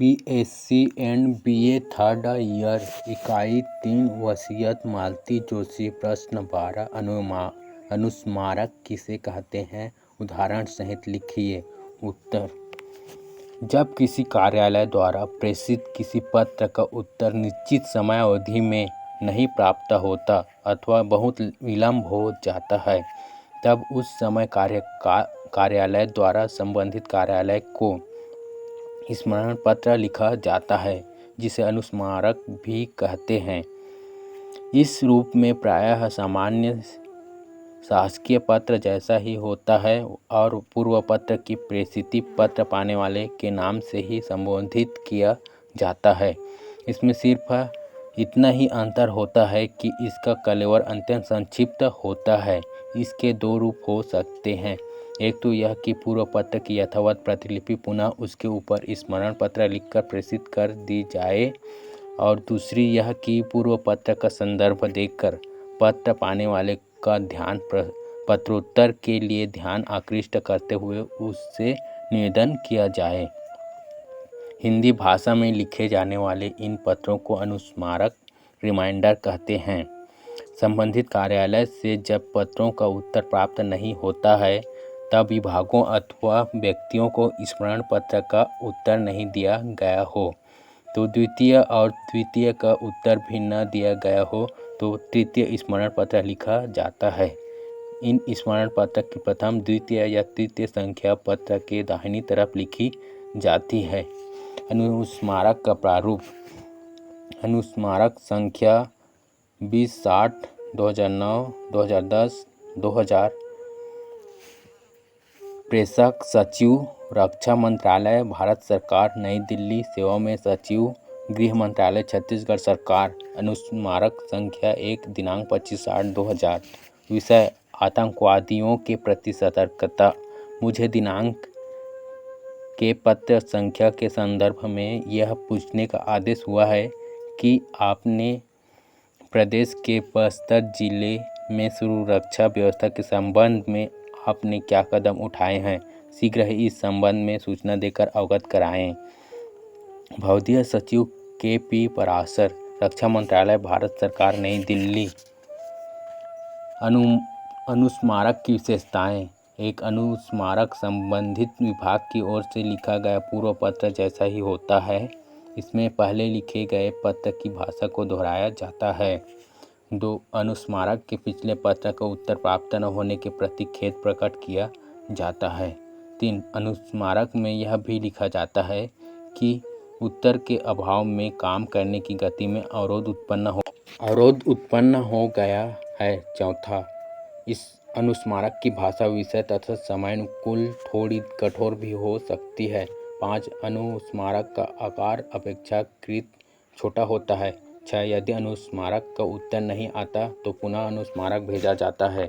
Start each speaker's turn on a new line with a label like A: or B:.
A: BSc and BA third year इकाई 3 वसीयत मालती जोशी प्रश्न 12 अनुस्मारक किसे कहते हैं उदाहरण सहित लिखिए। उत्तर, जब किसी कार्यालय द्वारा प्रेषित किसी पत्र का उत्तर निश्चित समयावधि में नहीं प्राप्त होता अथवा बहुत विलंब हो जाता है तब उस समय कार्यालय द्वारा संबंधित कार्यालय को स्मरण पत्र लिखा जाता है जिसे अनुस्मारक भी कहते हैं। इस रूप में प्रायः सामान्य शासकीय पत्र जैसा ही होता है और पूर्व पत्र की प्रेषित पत्र पाने वाले के नाम से ही संबोधित किया जाता है। इसमें सिर्फ इतना ही अंतर होता है कि इसका कलेवर अत्यंत संक्षिप्त होता है। इसके दो रूप हो सकते हैं, एक तो यह कि पूर्व पत्र की यथावत प्रतिलिपि पुनः उसके ऊपर स्मरण पत्र लिखकर प्रेषित कर दी जाए और दूसरी यह कि पूर्व पत्र का संदर्भ देकर पत्र पाने वाले का ध्यान पत्रोत्तर के लिए ध्यान आकृष्ट करते हुए उससे निवेदन किया जाए। हिंदी भाषा में लिखे जाने वाले इन पत्रों को अनुस्मारक रिमाइंडर कहते हैं। संबंधित कार्यालय से जब पत्रों का उत्तर प्राप्त नहीं होता है तब विभागों अथवा व्यक्तियों को स्मरण पत्र का उत्तर नहीं दिया गया हो तो द्वितीय और तृतीय का उत्तर भी न दिया गया हो तो तृतीय स्मरण पत्र लिखा जाता है। इन स्मरण पत्र की प्रथम, द्वितीय या तृतीय संख्या पत्र के दाहिनी तरफ लिखी जाती है। अनुस्मारक का प्रारूप: अनुस्मारक संख्या 2060 2009 2010 2000। प्रेषक सचिव रक्षा मंत्रालय भारत सरकार नई दिल्ली। सेवा में सचिव गृह मंत्रालय छत्तीसगढ़ सरकार। अनुस्मारक संख्या 1 दिनांक 25/8/2000। विषय: आतंकवादियों के प्रति सतर्कता। मुझे दिनांक के पत्र संख्या के संदर्भ में यह पूछने का आदेश हुआ है कि आपने प्रदेश के बस्तर जिले में सुरक्षा व्यवस्था के संबंध में आपने क्या कदम उठाए हैं, शीघ्र ही इस संबंध में सूचना देकर अवगत कराएं। भवदीय सचिव KP पराशर, रक्षा मंत्रालय भारत सरकार नई दिल्ली। अनुस्मारक की विशेषताएं: एक अनुस्मारक संबंधित विभाग की ओर से लिखा गया पूर्व पत्र जैसा ही होता है। इसमें पहले लिखे गए पत्र की भाषा को दोहराया जाता है। 2. अनुस्मारक के पिछले पत्र का उत्तर प्राप्त न होने के प्रति खेद प्रकट किया जाता है। 3. अनुस्मारक में यह भी लिखा जाता है कि उत्तर के अभाव में काम करने की गति में अवरोध उत्पन्न हो गया है। 4. इस अनुस्मारक की भाषा विषय तथा समयानुकूल थोड़ी कठोर भी हो सकती है। 5. अनुस्मारक का आकार अपेक्षाकृत छोटा होता है। 6. यदि अनुस्मारक का उत्तर नहीं आता तो पुनः अनुस्मारक भेजा जाता है।